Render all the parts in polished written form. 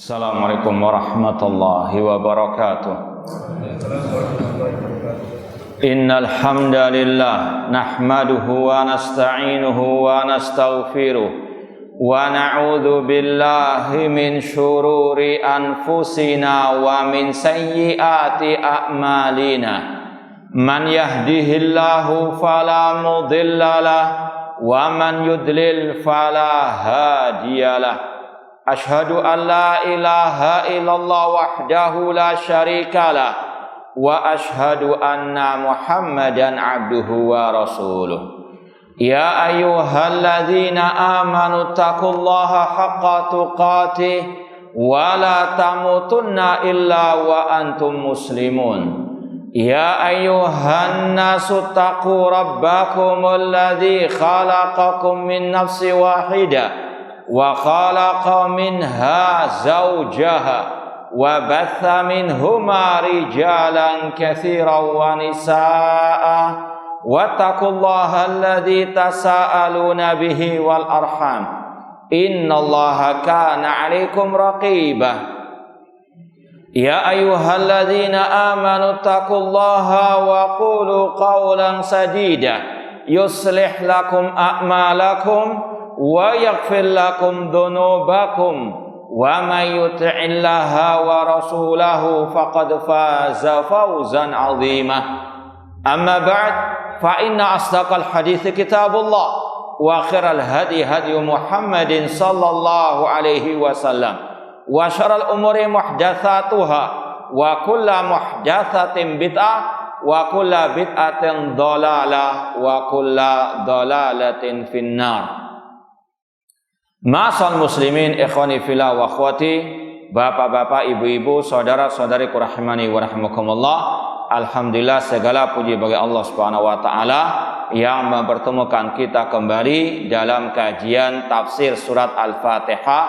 Assalamualaikum warahmatullahi wabarakatuh. Innal hamdalillah nahmaduhu wa nasta'inuhu wa nastaghfiruh wa na'udzu billahi min syururi anfusina wa min sayyiati a'malina. Man yahdihillahu fala mudhillalah wa man yudlil fala hadiyalah. Ashhadu an la ilaha illallah wahdahu la syarikalah wa ashhadu anna Muhammadan abduhu wa rasuluh. Ya ayyuhalladzina amanu taqullaha haqqa tuqatih wa la tamutunna illa wa antum muslimun. Ya ayyuhan nasu taqu rabbakumul ladzi khalaqakum min nafsin wahidah wa khalaqa minha zawjaha wa batha minhuma rijalan katsiran wa nisaa'a wattaqullaha alladzi tasaaluna bihi wal arham innallaha kana 'alaikum raqiba. Ya ayyuhalladzina amanu taqullaha wa qulu qawlan sadida yuslih lakum a'malakum wa yaghfir lakum dhunubakum wa may yuti'illaha wa rasulahu faqad faza fawzan 'azima. Amma ba'd, fa inna asdaqal hadithi kitabullah wa khairal hadi hadi Muhammadin sallallahu alaihi wasallam wa syarrul umuri muhdatsatuha wa kullu muhdatsatin bid'ah wa kullu bid'atin dhalalah wa kullu dhalalatin finnar. Ma'asal muslimin ikhwani fillah wa akhwati, bapak-bapak, ibu-ibu, saudara-saudariku rahimani wa rahimakumullah. Alhamdulillah, segala puji bagi Allah Subhanahu wa taala yang mempertemukan kita kembali dalam kajian tafsir surat Al-Fatihah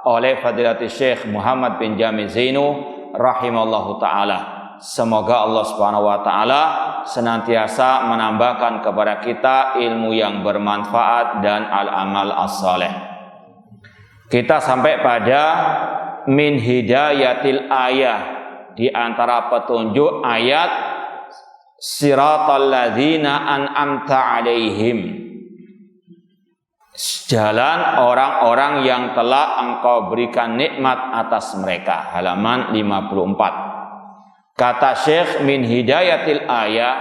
oleh Fadilatul Syekh Muhammad bin Jamil Zainu rahimallahu taala. Semoga Allah Subhanahu wa taala senantiasa menambahkan kepada kita ilmu yang bermanfaat dan al-amal as-saleh. Kita sampai pada min hidayatil ayah, di antara petunjuk ayat siratal ladzina an'amta alaihim, jalan orang-orang yang telah engkau berikan nikmat atas mereka. Halaman 54. Kata Syekh, min hidayatil ayah,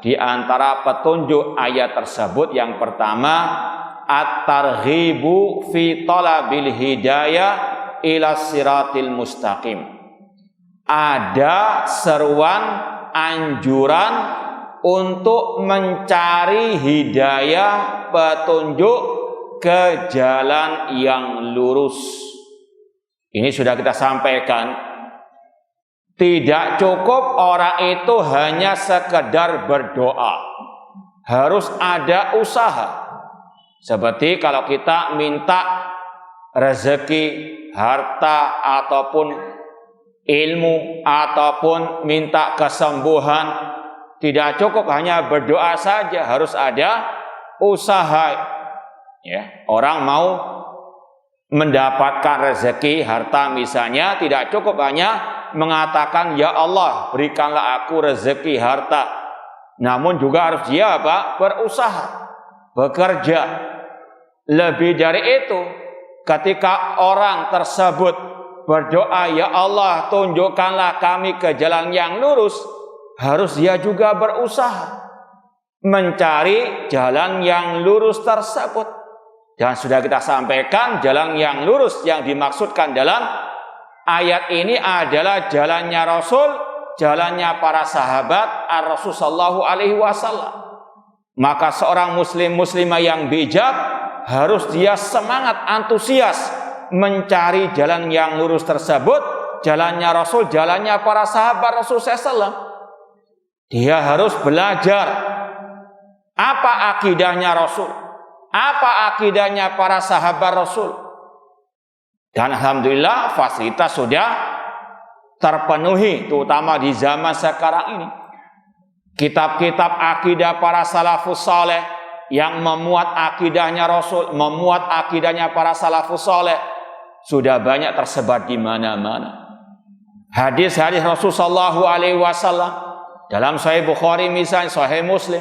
di antara petunjuk ayat tersebut yang pertama, at-targhibu fi talabil hidayah ila siratil mustaqim. Ada seruan, anjuran untuk mencari hidayah, petunjuk ke jalan yang lurus. Ini sudah kita sampaikan. Tidak cukup orang itu hanya sekedar berdoa. Harus ada usaha. Seperti kalau kita minta rezeki, harta, ataupun ilmu, ataupun minta kesembuhan, tidak cukup hanya berdoa saja, harus ada usaha. Ya, orang mau mendapatkan rezeki, harta misalnya, tidak cukup hanya mengatakan, ya Allah, berikanlah aku rezeki, harta. Namun juga harus dia berusaha, bekerja. Lebih dari itu, ketika orang tersebut berdoa, ya Allah, tunjukkanlah kami ke jalan yang lurus, harus dia juga berusaha mencari jalan yang lurus tersebut. Dan sudah kita sampaikan, jalan yang lurus yang dimaksudkan dalam ayat ini adalah jalannya Rasul, jalannya para sahabat Ar-Rasul sallallahu alaihi wasallam. Maka seorang muslimah yang bijak harus dia semangat, antusias mencari jalan yang lurus tersebut, jalannya Rasul, jalannya para sahabat Rasul SAW. Dia harus belajar apa akidahnya Rasul, apa akidahnya para sahabat Rasul. Dan alhamdulillah fasilitas sudah terpenuhi, terutama di zaman sekarang ini. Kitab-kitab akidah para salafus saleh yang memuat akidahnya Rasul, memuat akidahnya para salafus saleh, sudah banyak tersebar di mana-mana. Hadis-hadis Rasulullah SAW dalam Sahih Bukhari misalnya, Sahih Muslim,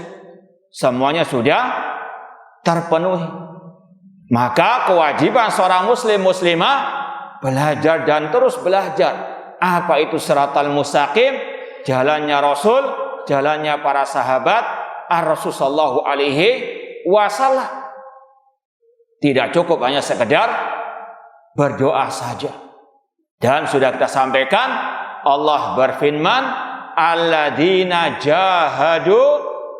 semuanya sudah terpenuhi. Maka kewajiban seorang muslim muslimah belajar dan terus belajar. Apa itu siratal mustaqim? Jalannya Rasul, jalannya para sahabat Ar-Rasul sallallahu alaihi wasallam. Tidak cukup hanya sekedar berdoa saja. Dan sudah kita sampaikan, Allah berfirman, alladzina jahadu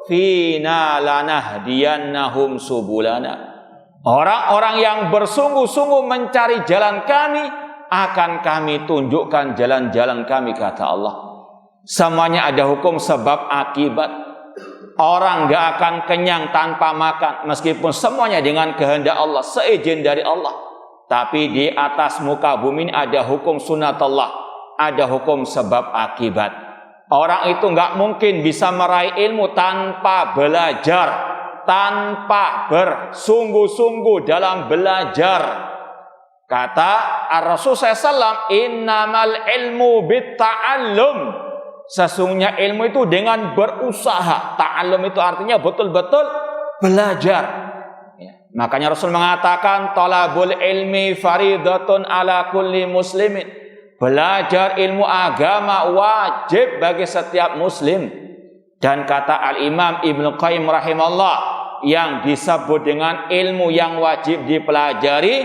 fina lanahdiyannahum subulana. Orang-orang yang bersungguh-sungguh mencari jalan kami, akan kami tunjukkan jalan-jalan kami, kata Allah. Semuanya ada hukum sebab akibat. Orang gak akan kenyang tanpa makan, meskipun semuanya dengan kehendak Allah, seizin dari Allah. Tapi di atas muka bumi ada hukum sunatullah, ada hukum sebab akibat. Orang itu gak mungkin bisa meraih ilmu tanpa belajar, tanpa bersungguh-sungguh dalam belajar. Kata Ar-Rasul SAW, innamal ilmu bitta'allum. Sesungguhnya ilmu itu dengan berusaha. Ta'allum itu artinya betul-betul belajar. Ya. Makanya Rasul mengatakan, talabul ilmi faridatun ala kulli muslimin. Belajar ilmu agama wajib bagi setiap muslim. Dan kata Al-Imam Ibnu Qayyim rahimahullah, yang disebut dengan ilmu yang wajib dipelajari,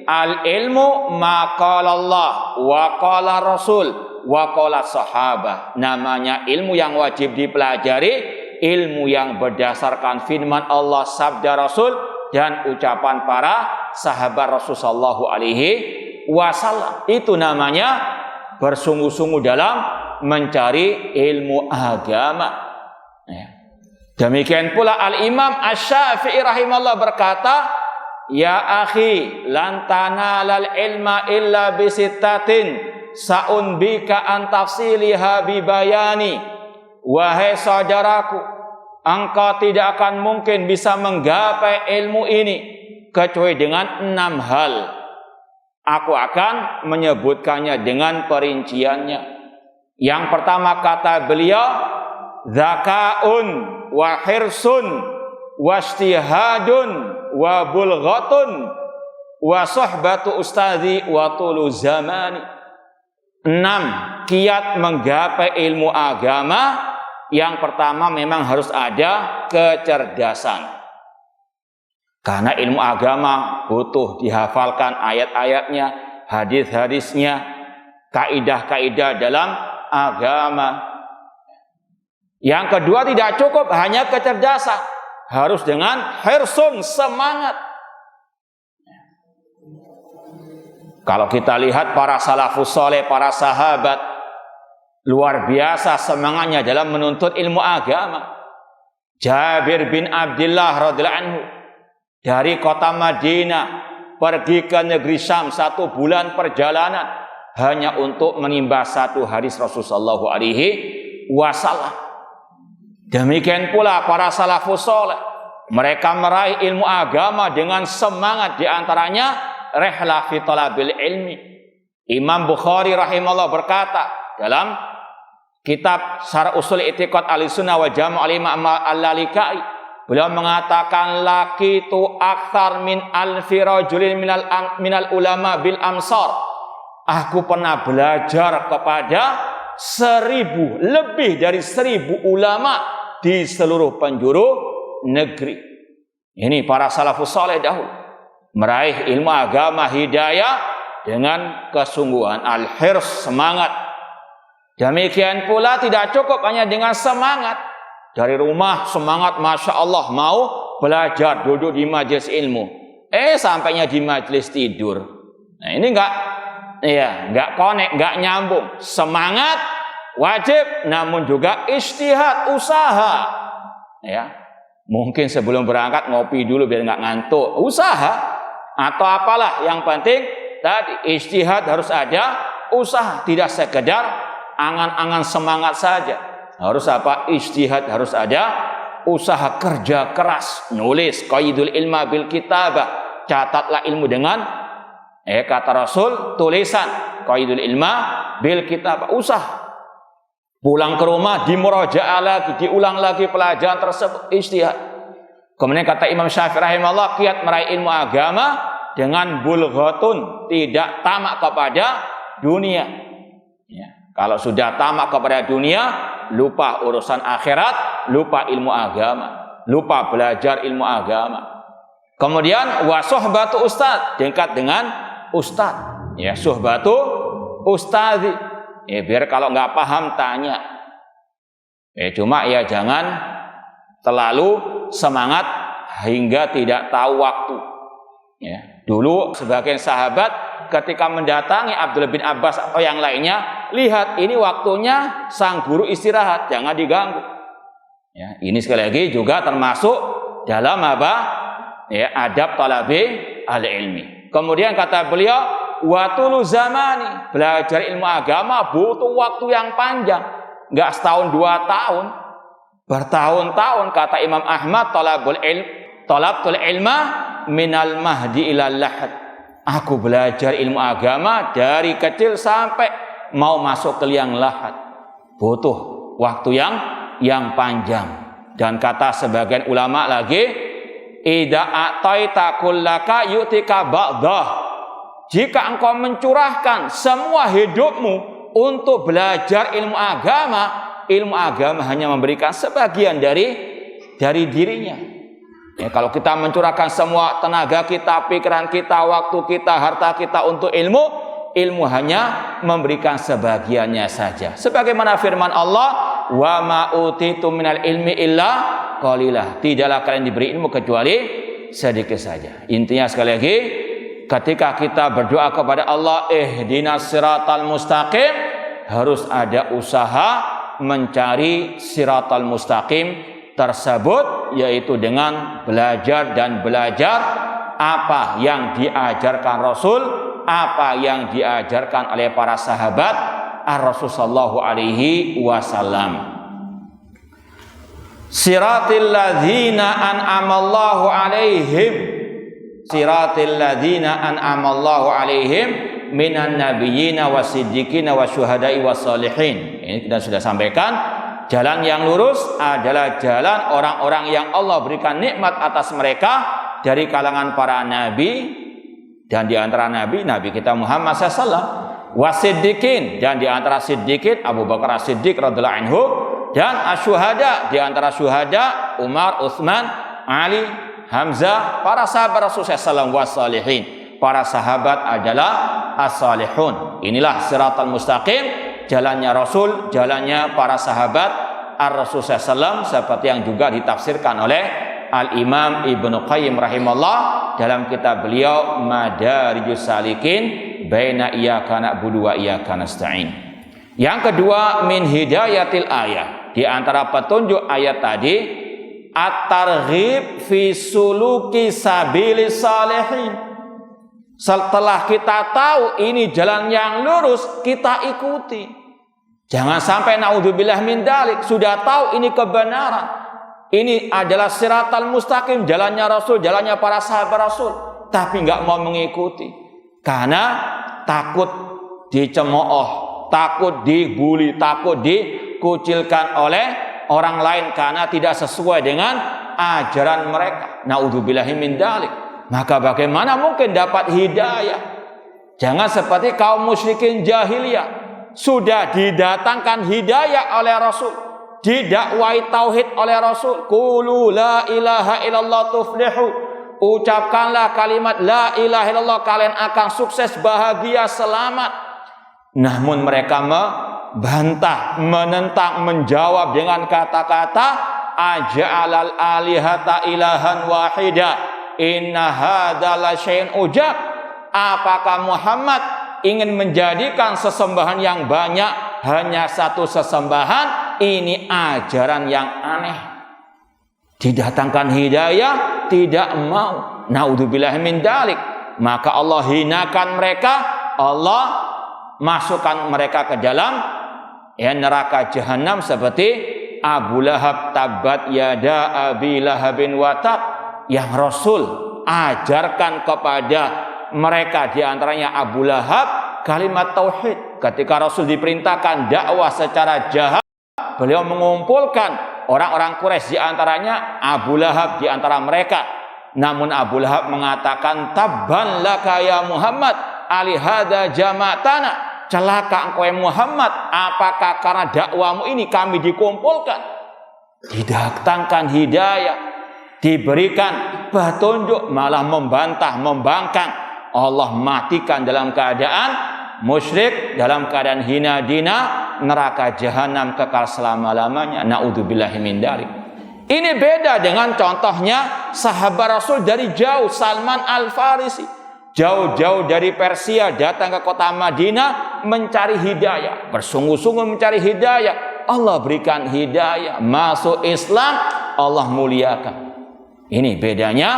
al-ilmu ma qala Allah wa qala Rasul wa qala sahabah. Namanya ilmu yang wajib dipelajari, ilmu yang berdasarkan firman Allah, sabda Rasul, dan ucapan para sahabat Rasul sallallahu alaihi wasallam. Itu namanya bersungguh-sungguh dalam mencari ilmu agama. Demikian pula Al-Imam Asy-Syafi'i rahimahullah berkata, ya akhi, lan tanalal ilma illa bisittatin sa'unbika an tafsiliha bibayani. Wahai saudaraku, engkau tidak akan mungkin bisa menggapai ilmu ini kecuali dengan 6 hal. Aku akan menyebutkannya dengan perinciannya. Yang pertama kata beliau, zakaun wa hirsun wastihadun wa bulghatun wa sohbatu ustadzi wa tulu zamani. 6 kiat menggapai ilmu agama. Yang pertama memang harus ada kecerdasan. Karena ilmu agama butuh dihafalkan ayat-ayatnya, hadis-hadisnya, kaidah-kaidah dalam agama. Yang kedua, tidak cukup hanya kecerdasan, harus dengan hirsun, semangat. Kalau kita lihat para salafus saleh, para sahabat, luar biasa semangatnya dalam menuntut ilmu agama. Jabir bin Abdullah radhiyallahu anhu dari kota Madinah pergi ke negeri Syam 1 bulan perjalanan hanya untuk menimba 1 hadis Rasulullah sallallahu alaihi wasallam. Demikian pula para salafus saleh, mereka meraih ilmu agama dengan semangat, di antaranya rihlah fi talabil ilmi. Imam Bukhari rahimahullah berkata dalam kitab Syarh Ushul I'tiqad Ahlussunnah wal Jamaah al-Imam Al-Lalikai, beliau mengatakan laqitu aktsar min alfi rajulin minal ulama bil amsar. Aku pernah belajar kepada 1000, lebih dari 1000 ulama di seluruh penjuru negeri. Ini para salafus saleh dahulu meraih ilmu agama hidayah dengan kesungguhan, al-hirs, semangat. Demikian pula tidak cukup hanya dengan semangat. Dari rumah semangat, masya Allah, mau belajar, duduk di majelis ilmu, sampainya di majelis tidur. Nah ini enggak connect, enggak nyambung. Semangat wajib, namun juga ijtihad, usaha. Ya, mungkin sebelum berangkat ngopi dulu biar enggak ngantuk, usaha. Atau apalah, yang penting tadi ijtihad harus ada, usaha, tidak sekedar angan-angan semangat saja. Harus apa? Ijtihad, harus ada usaha, kerja keras, nulis, qaidul ilma bil kitabah, catatlah ilmu dengan Kata Rasul, tulisan qaidul ilma bil kitab, usah. Pulang ke rumah dimurajaah lagi, diulang lagi pelajaran tersebut, ijtihad. Kemudian kata Imam Syafi'i rahimahullah, kiat meraih ilmu agama dengan bulghatun, tidak tamak kepada dunia. Ya. Kalau sudah tamak kepada dunia, lupa urusan akhirat, lupa ilmu agama, lupa belajar ilmu agama. Kemudian wa suhbatu ustaz, dekat dengan ustaz, ya, suhbatu ustazi, ya, biar kalau nggak paham tanya. Cuma ya jangan terlalu semangat hingga tidak tahu waktu. Ya, dulu sebagian sahabat ketika mendatangi Abdullah bin Abbas atau yang lainnya, lihat ini waktunya sang guru istirahat, jangan diganggu. Ya, ini sekali lagi juga termasuk dalam apa? Ya, adab talabi al-ilmi. Kemudian kata beliau, watulu zamani, belajar ilmu agama butuh waktu yang panjang, nggak setahun 2 tahun, bertahun-tahun. Kata Imam Ahmad, talabtul ilma minal mahdi ilal lahad. Aku belajar ilmu agama dari kecil sampai mau masuk ke liang lahat, butuh waktu yang panjang. Dan kata sebagian ulama lagi, idza ataita kullaka yu'tika ba'dah. Jika engkau mencurahkan semua hidupmu untuk belajar ilmu agama hanya memberikan sebagian dari dirinya. Ya, kalau kita mencurahkan semua tenaga kita, pikiran kita, waktu kita, harta kita untuk ilmu hanya memberikan sebagiannya saja. Sebagaimana firman Allah, wa ma utitu minal ilmi illa qalilah. Tidaklah kalian diberi ilmu kecuali sedikit saja. Intinya sekali lagi, ketika kita berdoa kepada Allah, ihdinas siratal mustaqim, harus ada usaha mencari siratal mustaqim tersebut, yaitu dengan belajar apa yang diajarkan Rasul, apa yang diajarkan oleh para sahabat Ar-Rasul sallallahu alaihi wasallam. Siratil ladzina an'amallahu alaihim, siratil ladzina an'amallahu alaihim minan nabiyyina wasiddiqina wasyuhada'i wassalihin. Ini kita sudah sampaikan. Jalan yang lurus adalah jalan orang-orang yang Allah berikan nikmat atas mereka dari kalangan para nabi, dan di antara nabi kita Muhammad SAW. Wasiddiqin, dan di antara siddiqin Abu Bakar As-Siddiq radhiyallahu anhu, dan asyuhada, di antara syuhada Umar, Utsman, Ali, Hamzah, para sahabat Rasulullah SAW. Wassalihin, para sahabat adalah as-salihun. Inilah siratal mustaqim, jalannya Rasul, jalannya para sahabat Ar-Rasul SAW, seperti yang juga ditafsirkan oleh Al-Imam Ibnu Qayyim rahimahullah dalam kitab beliau Madarijus Salikin baina iyyaka na'budu wa iyyaka nasta'in. Yang kedua, min hidayatil ayat, di antara petunjuk ayat tadi, at-targhib fi suluki sabilis salihin. Setelah kita tahu ini jalan yang lurus, kita ikuti. Jangan sampai naudzubillah min dalik, sudah tahu ini kebenaran, ini adalah siratal mustaqim, jalannya Rasul, jalannya para sahabat Rasul, tapi nggak mau mengikuti karena takut dicemooh, takut dibuli, takut dikucilkan oleh orang lain karena tidak sesuai dengan ajaran mereka. Naudzubillah min dalik. Maka bagaimana mungkin dapat hidayah? Jangan seperti kaum musyrikin jahiliyah, sudah didatangkan hidayah oleh Rasul, didakwai tauhid oleh Rasul. Qulu la ilaha illallah tuflihu, ucapkanlah kalimat la ilaha illallah, kalian akan sukses, bahagia, selamat. Namun mereka membantah, menentang, menjawab dengan kata-kata aja'alal alihata ilahan wahida inna hadza la syai'un ujab. Apakah Muhammad ingin menjadikan sesembahan yang banyak hanya satu sesembahan? Ini ajaran yang aneh. Didatangkan hidayah, tidak mau. Naudzubillah min dalik. Maka Allah hinakan mereka, Allah masukkan mereka ke dalam neraka jahanam seperti Abu Lahab, tabat yada abi lahabin wa tab, yang Rasul ajarkan kepada mereka diantaranya Abu Lahab kalimat tauhid. Ketika Rasul diperintahkan dakwah secara jahat, beliau mengumpulkan orang-orang Quraisy, diantaranya Abu Lahab di antara mereka. Namun Abu Lahab mengatakan, tabban laka ya Muhammad alihada jama'tana. Celaka engkau ya Muhammad, apakah karena dakwamu ini kami dikumpulkan? Didatangkan hidayah, diberikan petunjuk, malah membantah, membangkang. Allah matikan dalam keadaan musyrik, dalam keadaan hina dina, neraka jahanam kekal selama-lamanya. Naudzubillahi min dzalik. Ini beda dengan contohnya sahabat Rasul dari jauh, Salman Al-Farisi. Jauh-jauh dari Persia datang ke kota Madinah mencari hidayah, bersungguh-sungguh mencari hidayah. Allah berikan hidayah, masuk Islam, Allah muliakan. Ini bedanya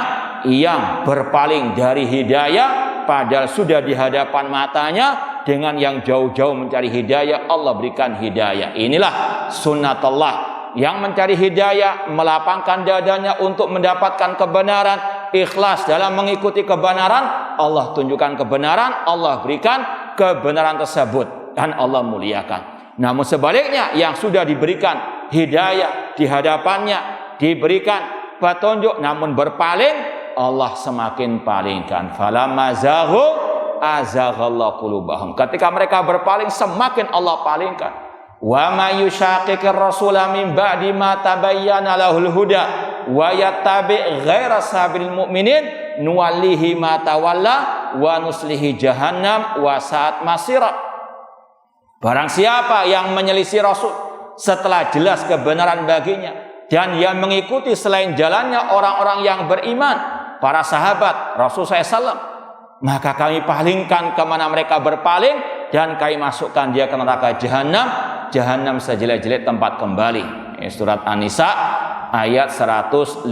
yang berpaling dari hidayah padahal sudah di hadapan matanya, dengan yang jauh-jauh mencari hidayah, Allah berikan hidayah. Inilah sunnatullah. Yang mencari hidayah melapangkan dadanya untuk mendapatkan kebenaran, ikhlas dalam mengikuti kebenaran, Allah tunjukkan kebenaran, Allah berikan kebenaran tersebut dan Allah muliakan. Namun sebaliknya, yang sudah diberikan hidayah di hadapannya, diberikan petunjuk namun berpaling, Allah semakin palingkan. Falamma zaghu azaghallahu qulubahum. Ketika mereka berpaling, semakin Allah palingkan. Wa may yushaqiqir rasula min ba'di ma tabayyana lahul huda wa yattabi' ghaira sabilil mu'minin nuwallihi ma tawalla wa nuslihi jahannam wa sa'at masira. Barang siapa yang menyelisih Rasul setelah jelas kebenaran baginya dan yang mengikuti selain jalannya orang-orang yang beriman, para sahabat Rasul SAW, maka kami palingkan kemana mereka berpaling dan kami masukkan dia ke neraka jahanam, jahanam sejelek-jelek tempat kembali. Surat An-Nisa ayat 115.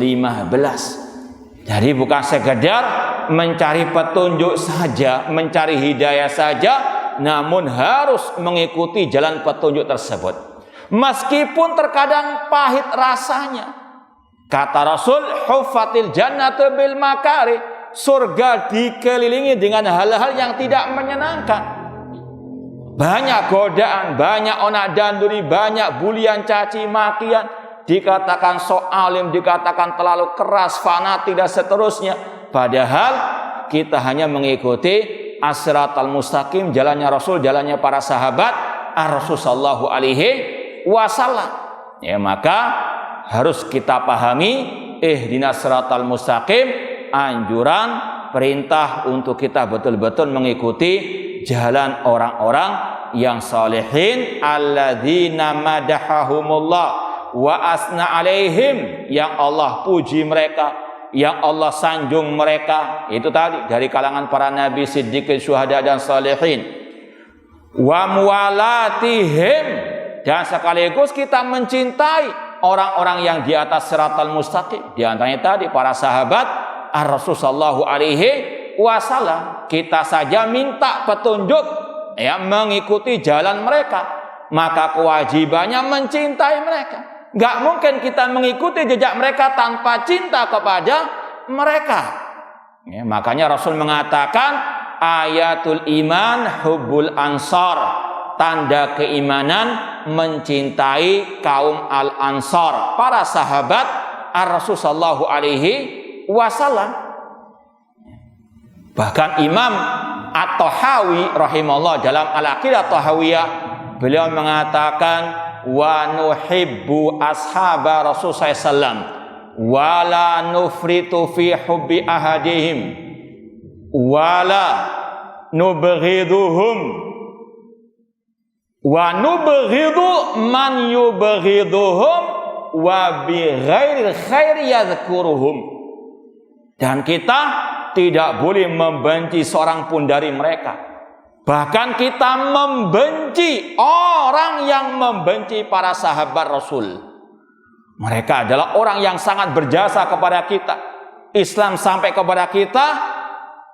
Jadi bukan sekedar mencari petunjuk saja, mencari hidayah saja, namun harus mengikuti jalan petunjuk tersebut. Meskipun terkadang pahit rasanya. Kata Rasul, huffatil jannatu bil makari. Surga dikelilingi dengan hal-hal yang tidak menyenangkan. Banyak godaan, banyak onak danduri, banyak bulian, caci makian. Dikatakan sok alim, dikatakan terlalu keras, fanatik dan seterusnya. Padahal kita hanya mengikuti as-siratal mustaqim, jalannya Rasul, jalannya para sahabat Rasul sallallahu alaihi wasallam. Ya, maka harus kita pahami ihdinas siratal mustaqim, anjuran, perintah untuk kita betul-betul mengikuti jalan orang-orang yang salihin, alladzina madahahumullah wa asna alaihim, yang Allah puji mereka, yang Allah sanjung mereka. Itu tadi dari kalangan para nabi, siddiqin, syuhada dan salihin. Wa muwalatihim, dan sekaligus kita mencintai orang-orang yang di atas siratal mustaqim. Di antaranya tadi para sahabat Rasul sallallahu alaihi wasallam. Kita saja minta petunjuk, ya, mengikuti jalan mereka, maka kewajibannya mencintai mereka. Gak mungkin kita mengikuti jejak mereka tanpa cinta kepada mereka. Ya, makanya Rasul mengatakan ayatul iman hubbul ansar, tanda keimanan mencintai kaum al-ansar, para sahabat Rasul sallallahu alaihi wasallam. Bahkan Imam At-Tahawi rahimahullah dalam Al-Aqidah Tahawiyah, beliau mengatakan wa nuhibbu ashaba Rasul sallallahu wa la nufritu fi hubbi ahadihim wa la nubghiduhum wa nubghidu man yubghiduhum wa bi ghairil khairi yadhkuruhum. Dan kita tidak boleh membenci seorang pun dari mereka. Bahkan kita membenci orang yang membenci para sahabat Rasul. Mereka adalah orang yang sangat berjasa kepada kita. Islam sampai kepada kita,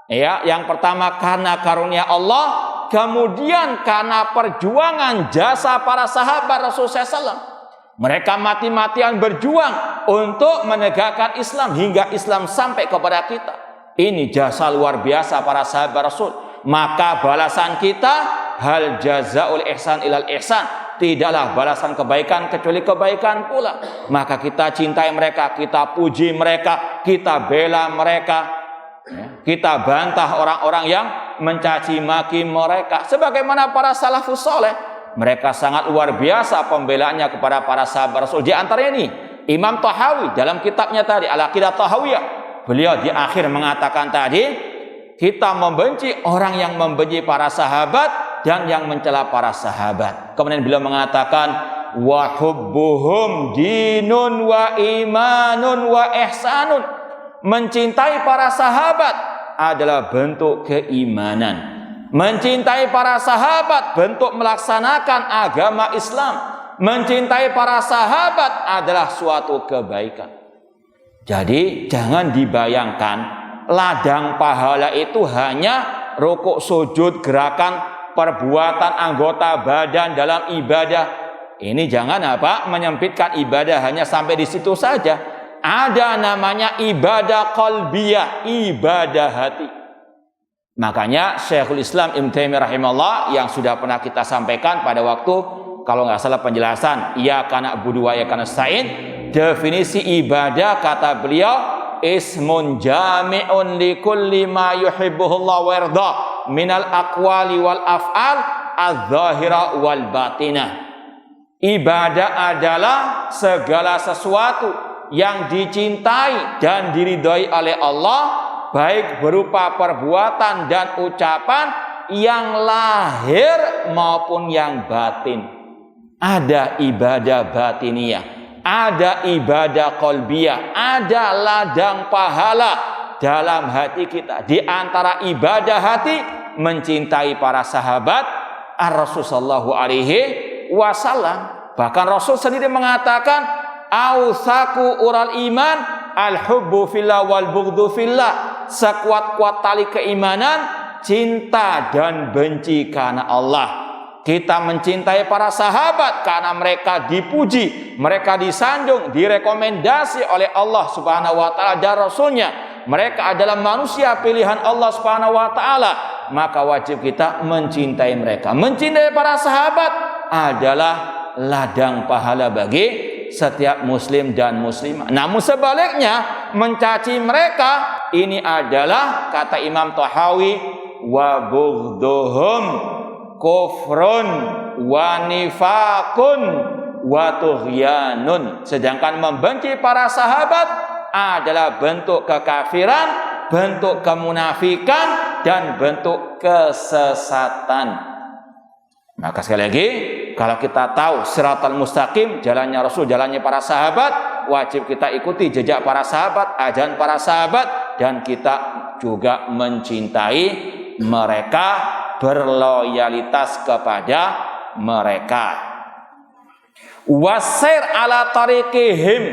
ya, yang pertama karena karunia Allah, kemudian karena perjuangan jasa para sahabat Rasul SAW. Mereka mati-matian berjuang untuk menegakkan Islam hingga Islam sampai kepada kita. Ini jasa luar biasa para sahabat Rasul. Maka balasan kita, hal jazaul ihsan ilal ihsan, tidaklah balasan kebaikan kecuali kebaikan pula. Maka kita cintai mereka, kita puji mereka, kita bela mereka, kita bantah orang-orang yang mencaci maki mereka. Sebagaimana para salafus soleh, mereka sangat luar biasa pembelaannya kepada para sahabat Rasul. Di antaranya ini Imam Tahawi dalam kitabnya tadi Al-Aqidah Tahawiyah, beliau di akhir mengatakan tadi, kita membenci orang yang membenci para sahabat dan yang mencela para sahabat. Kemudian beliau mengatakan, wa hubbuhum dinun wa imanun wa ihsanun. Mencintai para sahabat adalah bentuk keimanan. Mencintai para sahabat bentuk melaksanakan agama Islam. Mencintai para sahabat adalah suatu kebaikan. Jadi jangan dibayangkan ladang pahala itu hanya rukuk, sujud, gerakan, perbuatan anggota badan dalam ibadah. Ini jangan menyempitkan ibadah hanya sampai di situ saja. Ada namanya ibadah qalbiyah, ibadah hati. Makanya Syekhul Islam Ibnu Taimiyah rahimahullah yang sudah pernah kita sampaikan pada waktu, kalau nggak salah penjelasan, iyyaka na'budu wa iyyaka nasta'in, definisi ibadah kata beliau, ismun jami'un li kulli ma yuhibbuhullah wa yarda minal aqwali wal af'al adz-dzahira wal batinah. Ibadah adalah segala sesuatu yang dicintai dan diridhai oleh Allah, baik berupa perbuatan dan ucapan yang lahir maupun yang batin. Ada ibadah batiniyah, ada ibadah qalbiyah, ada ladang pahala dalam hati kita. Di antara ibadah hati, mencintai para sahabat Rasul sallallahu alaihi wasallam. Bahkan Rasul sendiri mengatakan, ausaku ural iman al-hubbu fillah wal bughdhu fillah. Sekuat-kuat tali keimanan, cinta dan benci karena Allah. Kita mencintai para sahabat karena mereka dipuji, mereka disanjung, direkomendasi oleh Allah Subhanahu wa taala dan Rasulnya. Mereka adalah manusia pilihan Allah Subhanahu wa taala. Maka wajib kita mencintai mereka. Mencintai para sahabat adalah ladang pahala bagi setiap muslim dan muslimah. Namun sebaliknya, mencaci mereka ini adalah kata Imam Tahawi, wa bughdhuhum kufrun wa nifakun wa tughyanun. Sedangkan membenci para sahabat adalah bentuk kekafiran, bentuk kemunafikan, dan bentuk kesesatan. Maka sekali lagi, kalau kita tahu siratal mustaqim, jalannya Rasul, jalannya para sahabat, wajib kita ikuti jejak para sahabat, ajaran para sahabat, dan kita juga mencintai mereka, berloyalitas kepada mereka. Wasair ala tariqihim,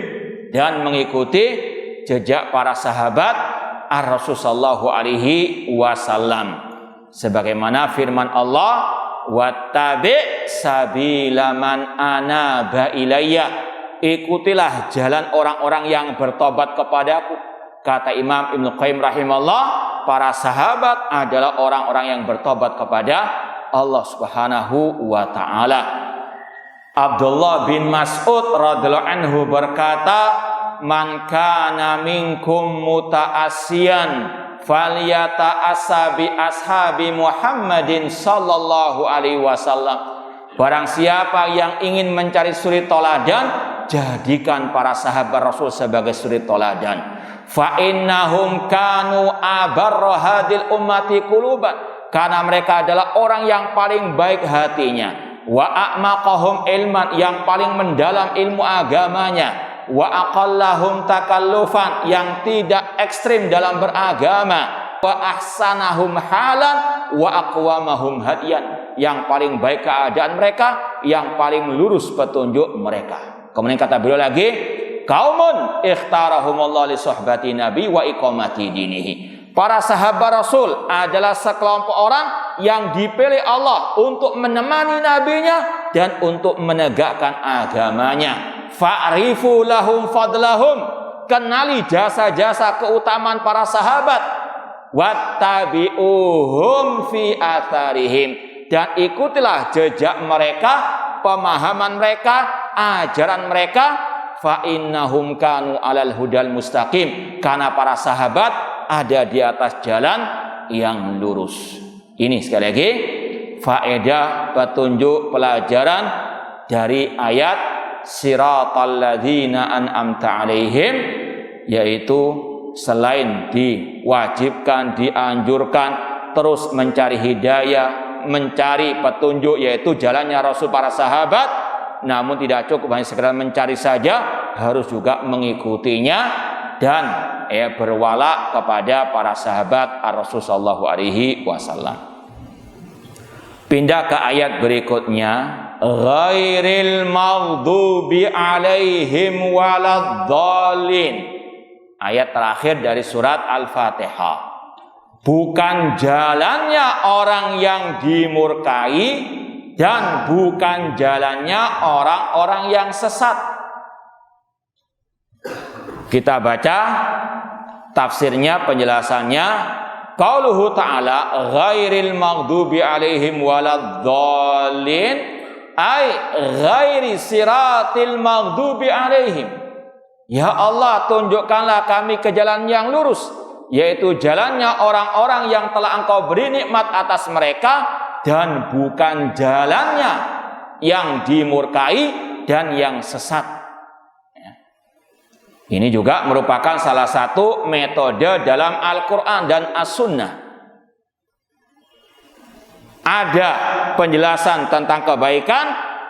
dan mengikuti jejak para sahabat Rasul sallallahu alaihi wasallam. Sebagaimana firman Allah, wattabi' sabila man anaba ilayya. Ikutilah jalan orang-orang yang bertobat kepadaku. Kata Imam Ibnu Qayyim rahimahullah, para sahabat adalah orang-orang yang bertobat kepada Allah Subhanahu wa taala. Abdullah bin Mas'ud radhiyallahu anhu berkata, man kana minkum muta'assiyan falyata'assa bi ashabi Muhammadin sallallahu alaihi wasallam. Barang siapa yang ingin mencari suri toladan, jadikan para sahabat Rasul sebagai suri toladan. Fa innahum kanu abarra hadil ummati quluban, karena mereka adalah orang yang paling baik hatinya. Wa a'maqahum ilman, yang paling mendalam ilmu agamanya. Wa aqallahum takallufan, yang tidak ekstrim dalam beragama. Wa ahsanahum halan wa aqwamahum hadiyan, yang paling baik keadaan mereka, yang paling lurus petunjuk mereka. Kemudian kata beliau lagi, qaumun ikhtarahumullah li suhbati nabi wa iqamati dinihi. Para sahabat Rasul adalah sekelompok orang yang dipilih Allah untuk menemani nabinya dan untuk menegakkan agamanya. Fa'rifu lahum fadlahum, kenali jasa-jasa keutamaan para sahabat. wattabi'uhum fi atharihim, dan ikutilah jejak mereka, pemahaman mereka, ajaran mereka, fa innahum kanu alal hudal mustaqim, karena para sahabat ada di atas jalan yang lurus. Ini sekali lagi faedah, petunjuk, pelajaran dari ayat siratal ladzina an'amta alaihim, yaitu selain diwajibkan, dianjurkan terus mencari hidayah, mencari petunjuk, yaitu jalannya Rasul, para sahabat, namun tidak cukup hanya sekedar mencari saja, harus juga mengikutinya dan berwala kepada para sahabat Rasul sallallahu alaihi wasallam. Pindah ke ayat berikutnya, ghairil maghdubi alaihim waladdallin. Ayat terakhir dari surat Al-Fatihah. Bukan jalannya orang yang dimurkai dan bukan jalannya orang-orang yang sesat. Kita baca tafsirnya, penjelasannya. Qauluhu ta'ala ghairil maghdubi alaihim waladdallin, ay ghairi siratil maghdubi alaihim. Ya Allah, tunjukkanlah kami ke jalan yang lurus, yaitu jalannya orang-orang yang telah Engkau beri nikmat atas mereka, dan bukan jalannya yang dimurkai dan yang sesat. Ini juga merupakan salah satu metode dalam Al-Quran dan As-Sunnah. Ada penjelasan tentang kebaikan,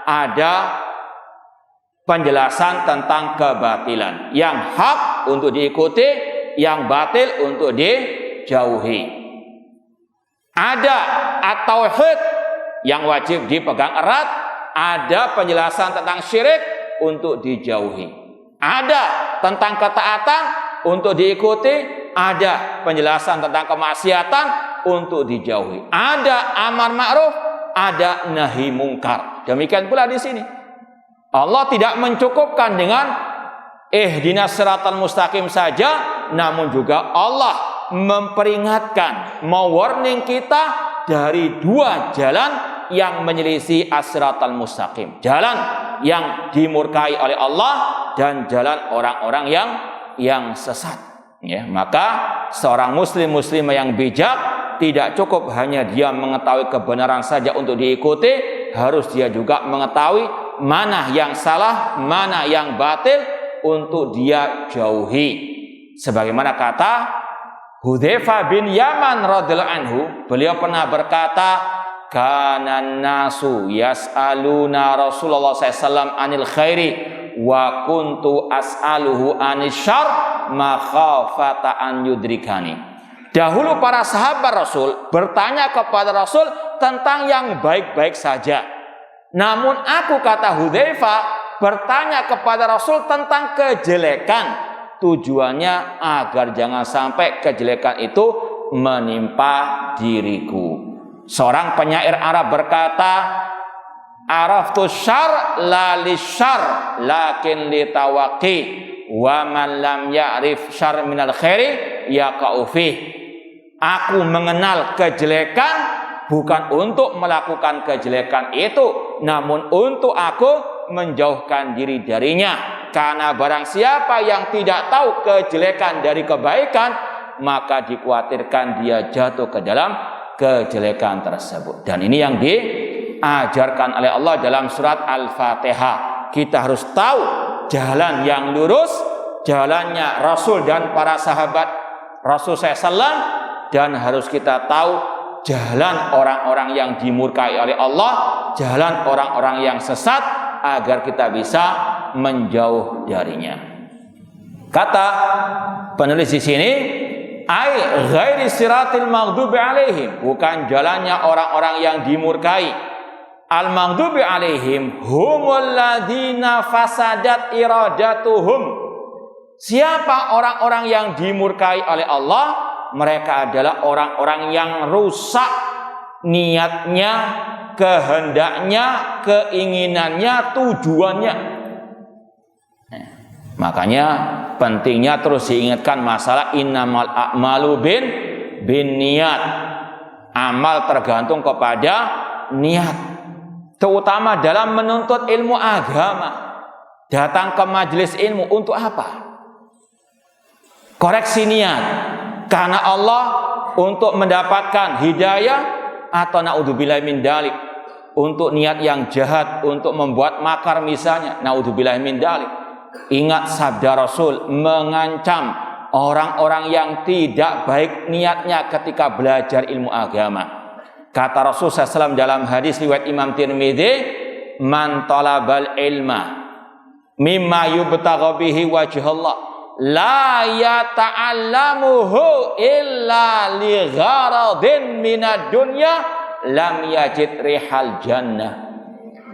ada penjelasan tentang kebatilan. Yang hak untuk diikuti, yang batil untuk dijauhi. Ada at-tauhid yang wajib dipegang erat, ada penjelasan tentang syirik untuk dijauhi. Ada tentang ketaatan untuk diikuti, ada penjelasan tentang kemaksiatan untuk dijauhi. Ada amar ma'ruf, ada nahi mungkar. Demikian pula di sini. Allah tidak mencukupkan dengan ihdinas siratal mustaqim saja, namun juga Allah memperingatkan, mewarning kita dari dua jalan yang menyelisih as-siratal mustaqim. Jalan yang dimurkai oleh Allah dan jalan orang-orang yang sesat. Ya, maka seorang muslimah yang bijak tidak cukup hanya dia mengetahui kebenaran saja untuk diikuti, harus dia juga mengetahui mana yang salah, mana yang batil untuk dia jauhi. Sebagaimana kata Hudzaifah bin Yaman radhiyallahu anhu, beliau pernah berkata, kana nasu yas'aluna Rasulullah SAW anil khairi wa kuntu as'aluhu anis syarr makhafata an yudrikani. Dahulu para sahabat Rasul bertanya kepada Rasul tentang yang baik-baik saja. Namun aku, kata Hudzaifah, bertanya kepada Rasul tentang kejelekan. Tujuannya agar jangan sampai kejelekan itu menimpa diriku. Seorang penyair Arab berkata, araftu syarr la lisyarr lakin litawaqi wa man lam ya'rif syarr minal khairi yaqa'u fih. Aku mengenal kejelekan bukan untuk melakukan kejelekan itu, namun untuk aku menjauhkan diri darinya. Karena barang siapa yang tidak tahu kejelekan dari kebaikan, maka dikhawatirkan dia jatuh ke dalam kejelekan tersebut. Dan ini yang diajarkan oleh Allah dalam surat Al-Fatihah. Kita harus tahu jalan yang lurus, jalannya Rasul dan para sahabat Rasul SAW, dan harus kita tahu jalan orang-orang yang dimurkai oleh Allah, jalan orang-orang yang sesat, agar kita bisa menjauh darinya. Kata penulis di sini, ai ghairi siratil maghdubi alaihim, bukan jalannya orang-orang yang dimurkai. Al maghdubi alaihim humul ladzina fasadat iradatuhum. Siapa orang-orang yang dimurkai oleh Allah? Mereka adalah orang-orang yang rusak niatnya, kehendaknya, keinginannya, tujuannya. Makanya pentingnya terus diingatkan masalah innamal a'malu bin bin niat. Amal tergantung kepada niat. Terutama dalam menuntut ilmu agama. Datang ke majelis ilmu untuk apa? Koreksi niat. Karena Allah untuk mendapatkan hidayah atau naudzubillah min dalik. Untuk niat yang jahat, untuk membuat makar misalnya. Naudzubillah min dalik. Ingat sabda Rasul mengancam orang-orang yang tidak baik niatnya ketika belajar ilmu agama. Kata Rasul SAW dalam hadis riwayat Imam Tirmidzi, "Man talabal ilma mimma yubtagha bihi wajhallah la yata'allamuhu illa li gharadin minad dunya lam yajid rihal jannah."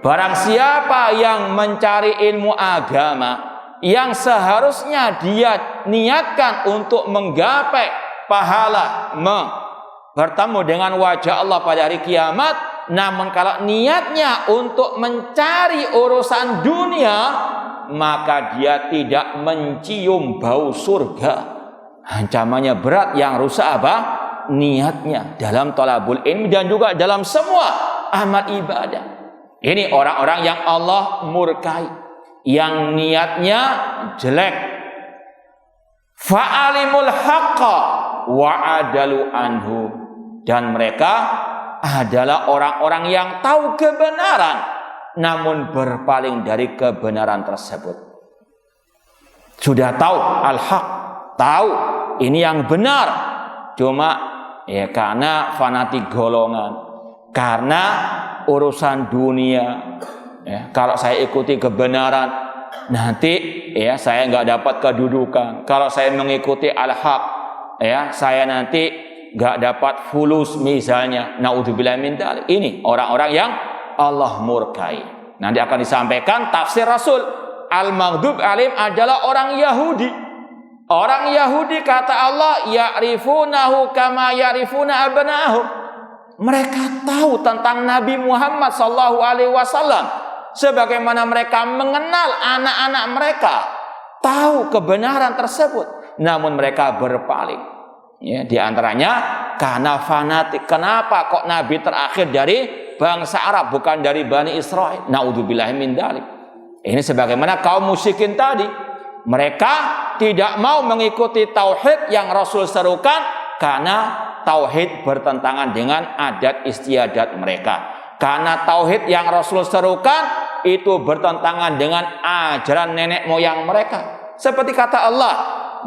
Barang siapa yang mencari ilmu agama yang seharusnya dia niatkan untuk menggapai pahala, bertemu dengan wajah Allah pada hari kiamat, namun kalau niatnya untuk mencari urusan dunia, maka dia tidak mencium bau surga. Ancamannya berat. Yang rusak apa? Niatnya dalam thalabul ilmi dan juga dalam semua amal ibadah. Ini orang-orang yang Allah murkai, yang niatnya jelek. Fa'alimul haqqa wa adalu anhu. Dan mereka adalah orang-orang yang tahu kebenaran, namun berpaling dari kebenaran tersebut. Sudah tahu al-haq, tahu ini yang benar, cuma ya karena fanatik golongan, karena urusan dunia. Ya, kalau saya ikuti kebenaran, nanti ya saya nggak dapat kedudukan. Kalau saya mengikuti al-haq, ya saya nanti nggak dapat fulus misalnya. Naudzubillah min dzalik. Ini orang-orang yang Allah murkai. Nanti akan disampaikan tafsir Rasul. Al-maghdub alim adalah orang Yahudi. Orang Yahudi kata Allah, ya'rifunahu kama ya'rifuna abna'ahum. Mereka tahu tentang Nabi Muhammad sallallahu alaihi wasallam sebagaimana mereka mengenal anak-anak mereka. Tahu kebenaran tersebut, namun mereka berpaling. Ya, di antaranya karena fanatik. Kenapa kok Nabi terakhir dari bangsa Arab, bukan dari Bani Israel? Naudzubillah min dzalik. Ini sebagaimana kaum musyrikin tadi. Mereka tidak mau mengikuti tauhid yang Rasul serukan karena tauhid bertentangan dengan adat istiadat mereka. Karena tauhid yang Rasul serukan itu bertentangan dengan ajaran nenek moyang mereka. Seperti kata Allah,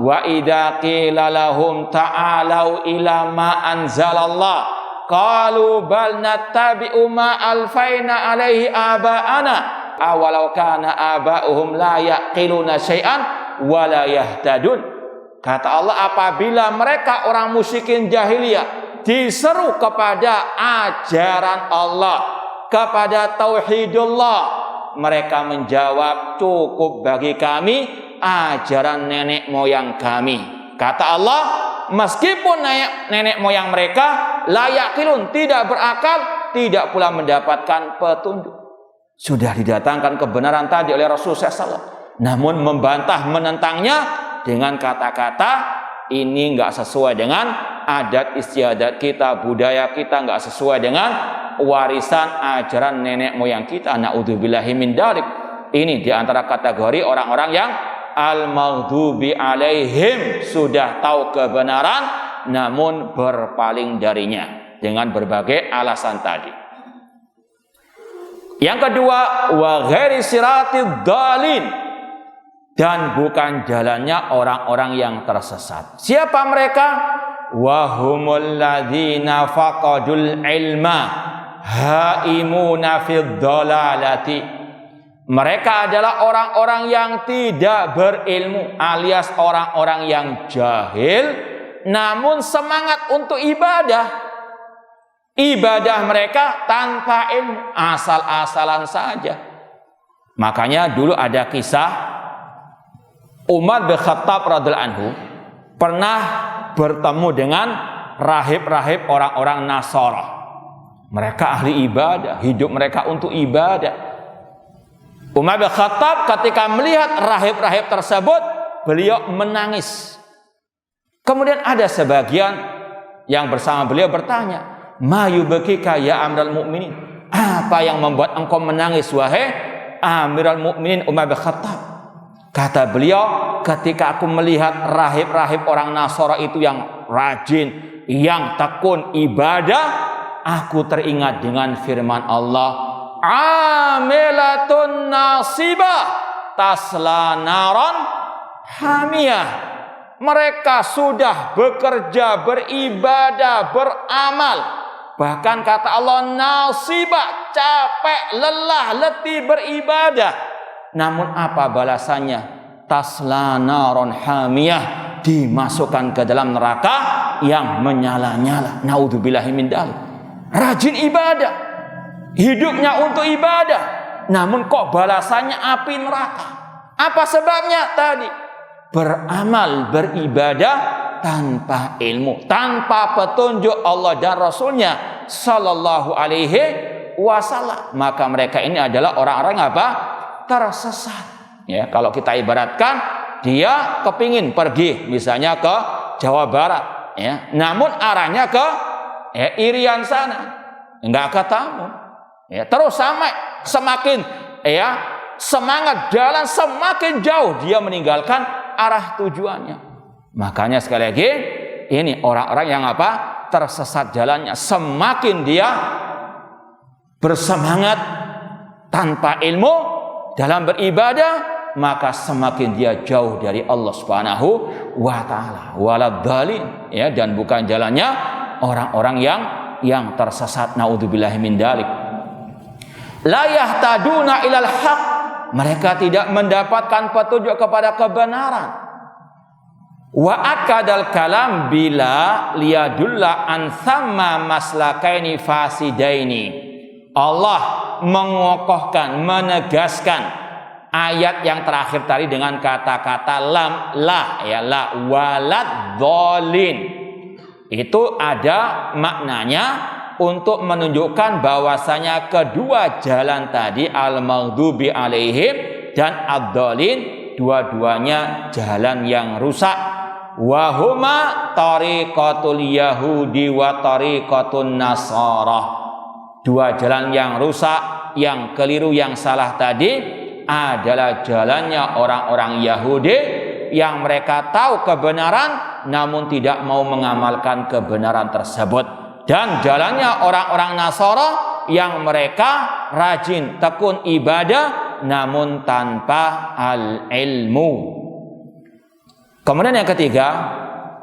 wa idza qila lahum ta'alu ila ma anzalallah qalu bal nattabi'u ma alfaina alaihi aba'ana awalau kana aba'uhum la yaqiluna syai'an wa la yahtadun. Kata Allah, apabila mereka orang musyrikin jahiliyah diseru kepada ajaran Allah, kepada tauhidullah, mereka menjawab, cukup bagi kami ajaran nenek moyang kami. Kata Allah, meskipun nenek moyang mereka layak kilun, tidak berakal, tidak pula mendapatkan petunjuk. Sudah didatangkan kebenaran tadi oleh Rasulullah SAW, namun membantah, menentangnya dengan kata-kata ini nggak sesuai dengan adat istiadat kita, budaya kita, nggak sesuai dengan warisan ajaran nenek moyang kita. Naudzubillahi min dzalik. Ini diantara kategori orang-orang yang al-maghdubi alaihim, sudah tahu kebenaran namun berpaling darinya dengan berbagai alasan tadi. Yang kedua, wa ghairi siratid dalin, dan bukan jalannya orang-orang yang tersesat. Siapa mereka? Wa humul ladzina faqadul ilma haimuna fid dalalati. Mereka adalah orang-orang yang tidak berilmu, alias orang-orang yang jahil, namun semangat untuk ibadah. Ibadah mereka tanpa ilmu, asal-asalan saja. Makanya dulu ada kisah Umar bin Khattab radhiyallahu anhu pernah bertemu dengan rahib-rahib orang-orang Nasara. Mereka ahli ibadah, hidup mereka untuk ibadah. Umar bin Khattab ketika melihat rahib-rahib tersebut, beliau menangis. Kemudian ada sebagian yang bersama beliau bertanya, "Ma yubkika ya Amiral Mukminin?" Apa yang membuat engkau menangis wahai Amiral Mukminin Umar bin Khattab? Kata beliau, ketika aku melihat rahib-rahib orang Nasara itu yang rajin, yang tekun ibadah, aku teringat dengan firman Allah, "Amilatun nasibah tasla naron hamiyah." Mereka sudah bekerja, beribadah, beramal. Bahkan kata Allah, nasibah, capek, lelah, letih beribadah. Namun apa balasannya? Tasla naron hamiyah, dimasukkan ke dalam neraka yang menyala-nyala. Naudzubillahi min dzalik. Rajin ibadah, hidupnya untuk ibadah, namun kok balasannya api neraka. Apa sebabnya tadi? Beramal, beribadah tanpa ilmu, tanpa petunjuk Allah dan Rasulnya Sallallahu Alaihi Wasallam. Maka mereka ini adalah orang-orang apa? Tersesat. Ya, kalau kita ibaratkan, dia kepingin pergi misalnya ke Jawa Barat, ya, namun arahnya ke Irian sana, nggak ketemu. Ya, terus semakin semangat jalan, semakin jauh dia meninggalkan arah tujuannya. Makanya sekali lagi, ini orang-orang yang apa? Tersesat jalannya. Semakin dia bersemangat tanpa ilmu dalam beribadah, maka semakin dia jauh dari Allah Subhanahu wa taala. Waladhdallin, ya, dan bukan jalannya orang-orang yang tersesat. Naudzubillahi min dzalik. La yahtaduna ilal haq. Mereka tidak mendapatkan petunjuk kepada kebenaran. Wa akadal kalam bila liyadulla an thamma maslakaini fasidaini. Allah mengokohkan, menegaskan ayat yang terakhir tadi dengan kata-kata lam, la, ya, la walad dhalin. Itu ada maknanya untuk menunjukkan bahwasanya kedua jalan tadi, al-maghdubi alaihim dan ad-dhalin, dua-duanya jalan yang rusak. Wa huma tariqatul yahudi wa tariqatun nasara. Dua jalan yang rusak, yang keliru, yang salah tadi adalah jalannya orang-orang Yahudi yang mereka tahu kebenaran namun tidak mau mengamalkan kebenaran tersebut. Dan jalannya orang-orang Nasara yang mereka rajin, tekun ibadah namun tanpa al-ilmu. Kemudian yang ketiga,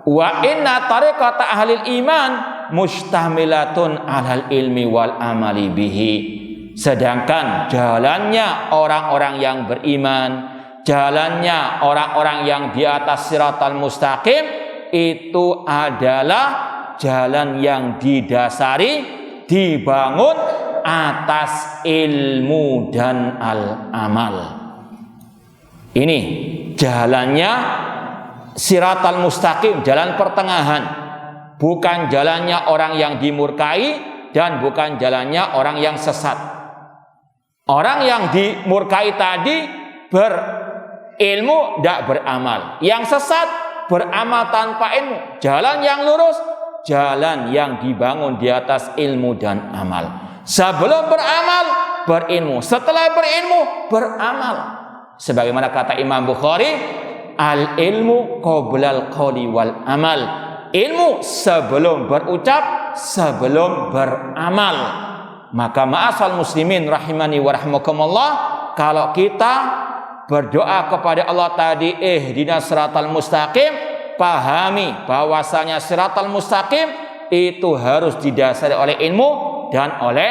wa inna tariqata ahlil iman mustamilatun alal ilmi wal amali bihi. Sedangkan jalannya orang-orang yang beriman, jalannya orang-orang yang di atas siratal mustaqim, itu adalah jalan yang didasari, dibangun atas ilmu dan al-amal. Ini jalannya siratal mustaqim, jalan pertengahan. Bukan jalannya orang yang dimurkai dan bukan jalannya orang yang sesat. Orang yang dimurkai tadi berilmu, tidak beramal. Yang sesat beramal tanpa ilmu. Jalan yang lurus, jalan yang dibangun di atas ilmu dan amal. Sebelum beramal, berilmu. Setelah berilmu, beramal. Sebagaimana kata Imam Bukhari, al-ilmu qoblal qawli wal amal. Ilmu sebelum berucap, sebelum beramal. Maka ma'asal muslimin rahimani wa rahmakumullah, kalau kita berdoa kepada Allah tadi, ihdinas siratal mustaqim, pahami bahwasanya siratal mustaqim itu harus didasari oleh ilmu dan oleh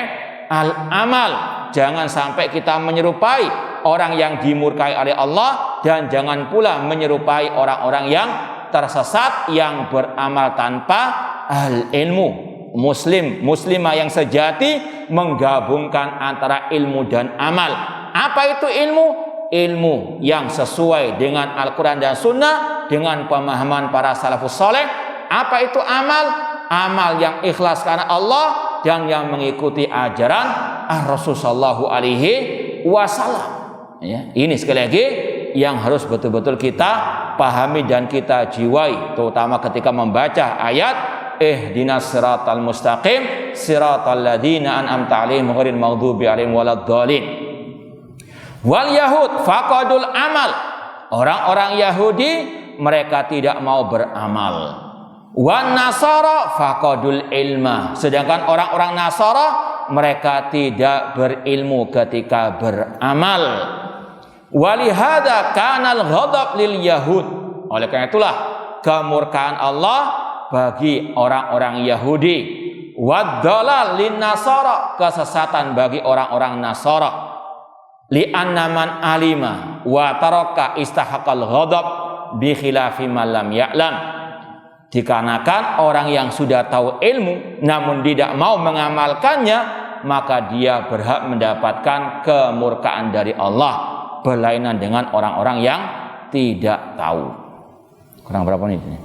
al-amal. Jangan sampai kita menyerupai orang yang dimurkai oleh Allah, dan jangan pula menyerupai orang-orang yang tersesat yang beramal tanpa al-ilmu. Muslimah yang sejati menggabungkan antara ilmu dan amal. Apa itu ilmu? Ilmu yang sesuai dengan Al-Quran dan Sunnah, dengan pemahaman para salafus soleh. Apa itu amal? Amal yang ikhlas karena Allah dan yang mengikuti ajaran Rasul sallallahu alaihi wasallam. Ya, ini sekali lagi yang harus betul-betul kita pahami dan kita jiwai, terutama ketika membaca ayat ihdinas siratal mustaqim siratal ladzina an'amta 'alaihim ghairil maghdubi 'alaihim waladdallin. Wal yahud faqadul amal. Orang-orang Yahudi mereka tidak mau beramal. Wan nasara faqadul ilma. Sedangkan orang-orang Nasara mereka tidak berilmu ketika beramal. Walihada kanal ghadab lil yahud. Oleh karena itulah kemurkaan Allah bagi orang-orang Yahudi. Wad-dalal lin nasara, kesesatan bagi orang-orang Nasara. Li'anna man alima wa taraka istahaqal ghadab bi khilafi man lam ya'lam. Dikarenakan orang yang sudah tahu ilmu namun tidak mau mengamalkannya, maka dia berhak mendapatkan kemurkaan dari Allah, berlainan dengan orang-orang yang tidak tahu. Kurang berapa menit ini?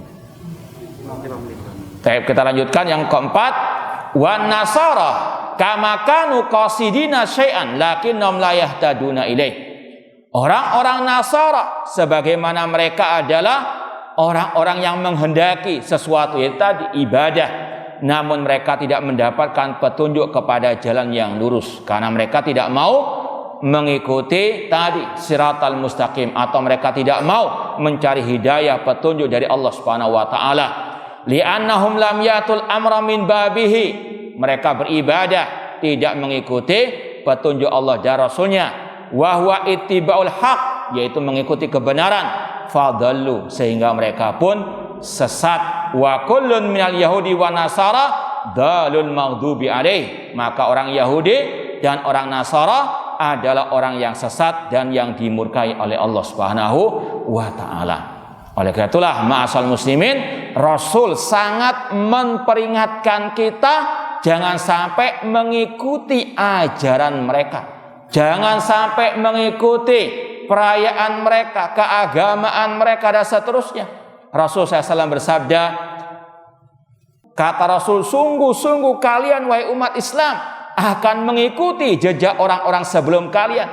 Kita lanjutkan yang keempat. Wan nasara kama kanu qasidina syai'an lakinnahum la yahtaduna ilaih. Orang-orang Nasara sebagaimana mereka adalah orang-orang yang menghendaki sesuatu yang tadi ibadah, namun mereka tidak mendapatkan petunjuk kepada jalan yang lurus karena mereka tidak mau mengikuti tadi siratal mustaqim, atau mereka tidak mau mencari hidayah petunjuk dari Allah Subhanahu wa taala. Li'annahum lam yatul amra min babihi. Mereka beribadah tidak mengikuti petunjuk Allah dan Rasulnya. Wa huwa ittiba'ul haq, yaitu mengikuti kebenaran. Fadallu, sehingga mereka pun sesat. Wa kullun minal yahudi wa nasara dalul maghdubi alaih. Maka orang Yahudi dan orang Nasara adalah orang yang sesat dan yang dimurkai oleh Allah Subhanahu wa taala. Oleh karena itulah ma'asal muslimin, Rasul sangat memperingatkan kita jangan sampai mengikuti ajaran mereka. Jangan sampai mengikuti perayaan mereka, keagamaan mereka dan seterusnya. Rasul SAW bersabda, kata Rasul, sungguh-sungguh kalian wahai umat Islam akan mengikuti jejak orang-orang sebelum kalian,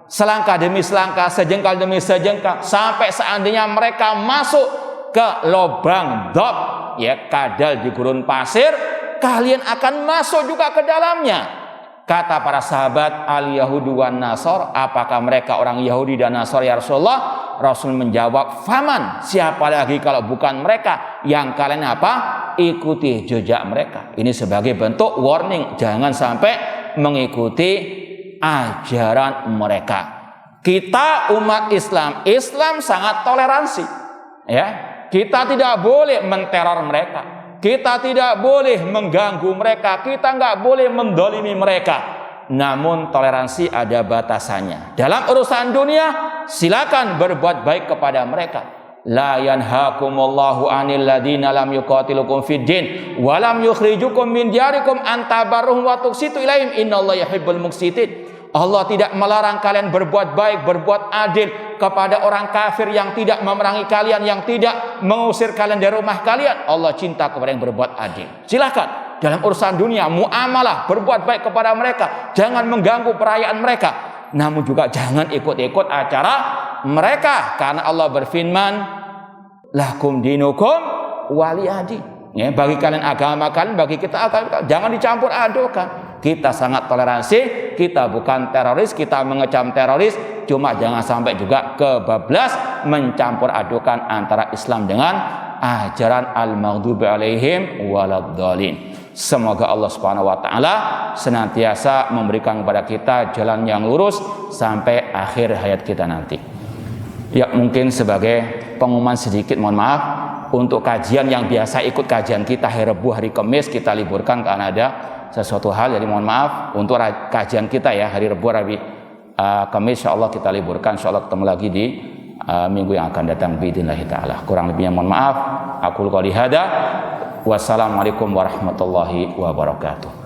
selangkah demi selangkah, sejengkal demi sejengkal, sampai seandainya mereka masuk ke lubang dob, ya kadal di gurun pasir, kalian akan masuk juga ke dalamnya. Kata para sahabat, al-Yahudu wan Nasar, apakah mereka orang Yahudi dan Nasar ya Rasulullah? Rasul menjawab, faman, siapa lagi kalau bukan mereka yang kalian apa? Ikuti jejak mereka. Ini sebagai bentuk warning, jangan sampai mengikuti ajaran mereka. Kita umat Islam, Islam sangat toleransi, ya. Kita tidak boleh menteror mereka. Kita tidak boleh mengganggu mereka, kita nggak boleh mendolimi mereka. Namun toleransi ada batasannya. Dalam urusan dunia, silakan berbuat baik kepada mereka. La yanhakumullahu 'anil ladzina lam yuqatilukum fid din wa lam yukhrijukum min diyarikum an tabarruhum wa tuqsitu ilaihim innallaha yuhibbul muqsitin. Allah tidak melarang kalian berbuat baik, berbuat adil kepada orang kafir yang tidak memerangi kalian, yang tidak mengusir kalian dari rumah kalian. Allah cinta kepada yang berbuat adil. Silakan dalam urusan dunia, muamalah, berbuat baik kepada mereka. Jangan mengganggu perayaan mereka. Namun juga jangan ikut-ikut acara mereka. Karena Allah berfirman, lakum dinukum waliyadi. Ya, bagi kalian agama kalian, bagi kita agama. Jangan dicampur adukan. Kita sangat toleransi, kita bukan teroris, kita mengecam teroris, cuma jangan sampai juga kebablas mencampur adukan antara Islam dengan ajaran al-maghdubi alaihim waladdallin. Semoga Allah Subhanahu wa taala senantiasa memberikan kepada kita jalan yang lurus sampai akhir hayat kita nanti. Ya, mungkin sebagai pengumuman sedikit, mohon maaf, untuk kajian yang biasa ikut kajian kita hari Rabu, hari Kamis kita liburkan karena ada sesuatu hal, jadi mohon maaf. Untuk kajian kita ya hari Rabu, hari Kamis insyaallah kita liburkan. Insyaallah ketemu lagi di minggu yang akan datang biidznillah taala. Kurang lebihnya mohon maaf. Aku qouli hada. Wassalamualaikum warahmatullahi wabarakatuh.